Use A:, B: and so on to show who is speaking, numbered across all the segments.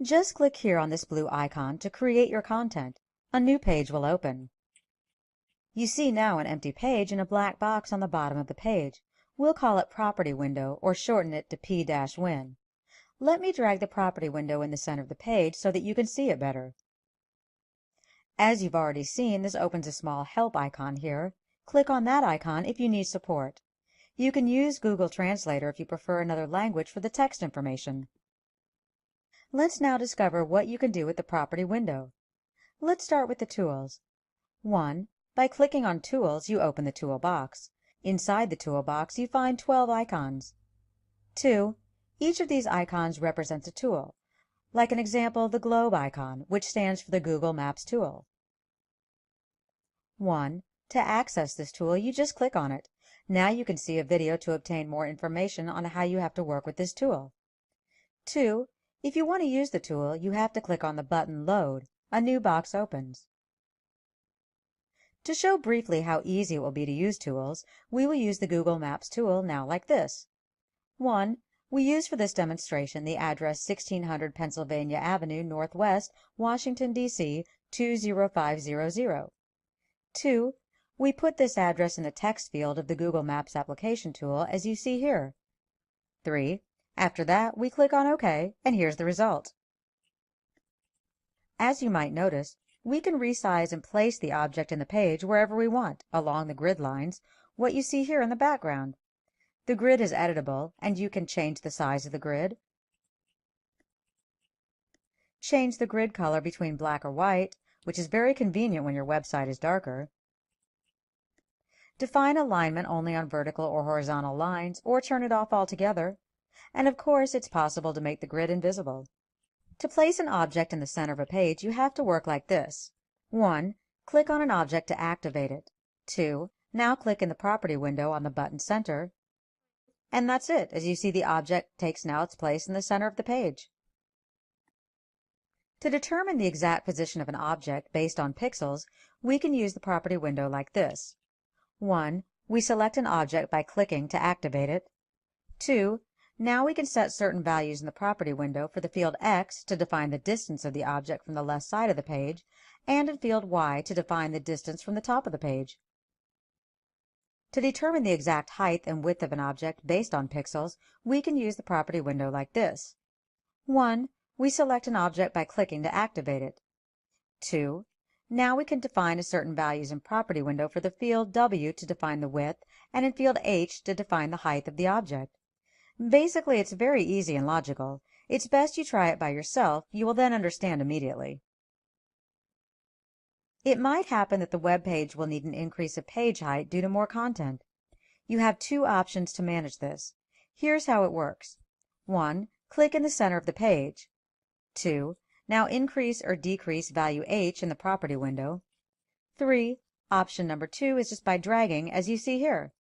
A: Just click here on this blue icon to create your content. A new page will open. You see now an empty page and a black box on the bottom of the page. We'll call it Property Window or shorten it to P-Win. Let me drag the property window in the center of the page so that you can see it better. As you've already seen, this opens a small help icon here. Click on that icon if you need support. You can use Google Translator if you prefer another language for the text information. Let's now discover what you can do with the property window. Let's start with the tools. 1. By clicking on Tools, you open the toolbox. Inside the toolbox, you find 12 icons. 2. Each of these icons represents a tool, like an example, the globe icon, which stands for the Google Maps tool. 1. To access this tool, you just click on it. Now you can see a video to obtain more information on how you have to work with this tool. 2. If you want to use the tool, you have to click on the button Load. A new box opens. To show briefly how easy it will be to use tools, we will use the Google Maps tool now like this. 1. We use for this demonstration the address 1600 Pennsylvania Avenue Northwest, Washington, D.C. 20500. 2. We put this address in the text field of the Google Maps application tool as you see here. 3. After that, we click on OK, and here's the result. As you might notice, we can resize and place the object in the page wherever we want, along the grid lines, what you see here in the background. The grid is editable, and you can change the size of the grid, change the grid color between black or white, which is very convenient when your website is darker, define alignment only on vertical or horizontal lines, or turn it off altogether, and of course it's possible to make the grid invisible. To place an object in the center of a page, you have to work like this. 1. Click on an object to activate it. 2. Now click in the property window on the button Center. And that's it. As you see, the object takes now its place in the center of the page. To determine the exact position of an object based on pixels, we can use the property window like this. 1. We select an object by clicking to activate it. 2. Now we can set certain values in the property window for the field X to define the distance of the object from the left side of the page, and in field Y to define the distance from the top of the page. To determine the exact height and width of an object based on pixels, we can use the property window like this. 1. We select an object by clicking to activate it. 2. Now we can define a certain values in property window for the field W to define the width, and in field H to define the height of the object. Basically, it's very easy and logical. It's best you try it by yourself. You will then understand immediately. It might happen that the web page will need an increase of page height due to more content. You have two options to manage this. Here's how it works. 1. Click in the center of the page. 2. Now increase or decrease value H in the property window. 3. Option number 2 is just by dragging, as you see here.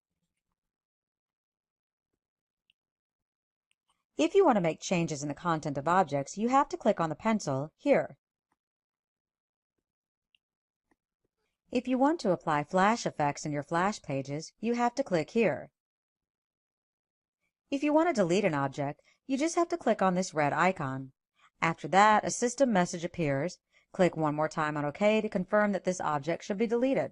A: If you want to make changes in the content of objects, you have to click on the pencil here. If you want to apply flash effects in your flash pages, you have to click here. If you want to delete an object, you just have to click on this red icon. After that, a system message appears. Click one more time on OK to confirm that this object should be deleted.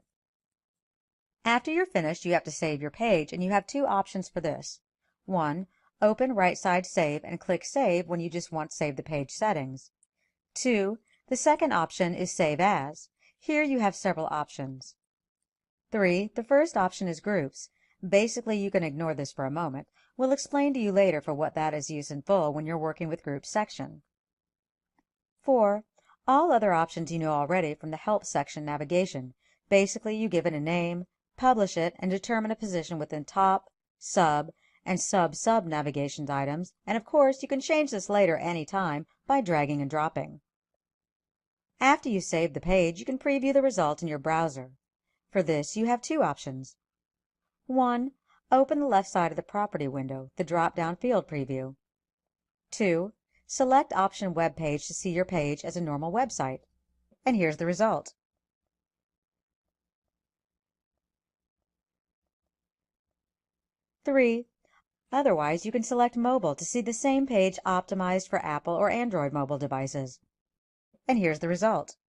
A: After you're finished, you have to save your page, and you have two options for this. 1. Open right side Save and click Save when you just want to save the page settings. 2. The second option is Save As. Here you have several options. 3. The first option is Groups. Basically, you can ignore this for a moment. We'll explain to you later for what that is used in full when you're working with Groups section. 4. All other options you know already from the Help section navigation. Basically, you give it a name, publish it, and determine a position within top, sub, and sub-sub navigation items, and of course you can change this later any time by dragging and dropping. After you save the page, you can preview the result in your browser. For this, you have two options. 1. Open the left side of the property window, the drop-down field preview. 2. Select option Web Page to see your page as a normal website. And here's the result. 3. Otherwise, you can select Mobile to see the same page optimized for Apple or Android mobile devices. And here's the result.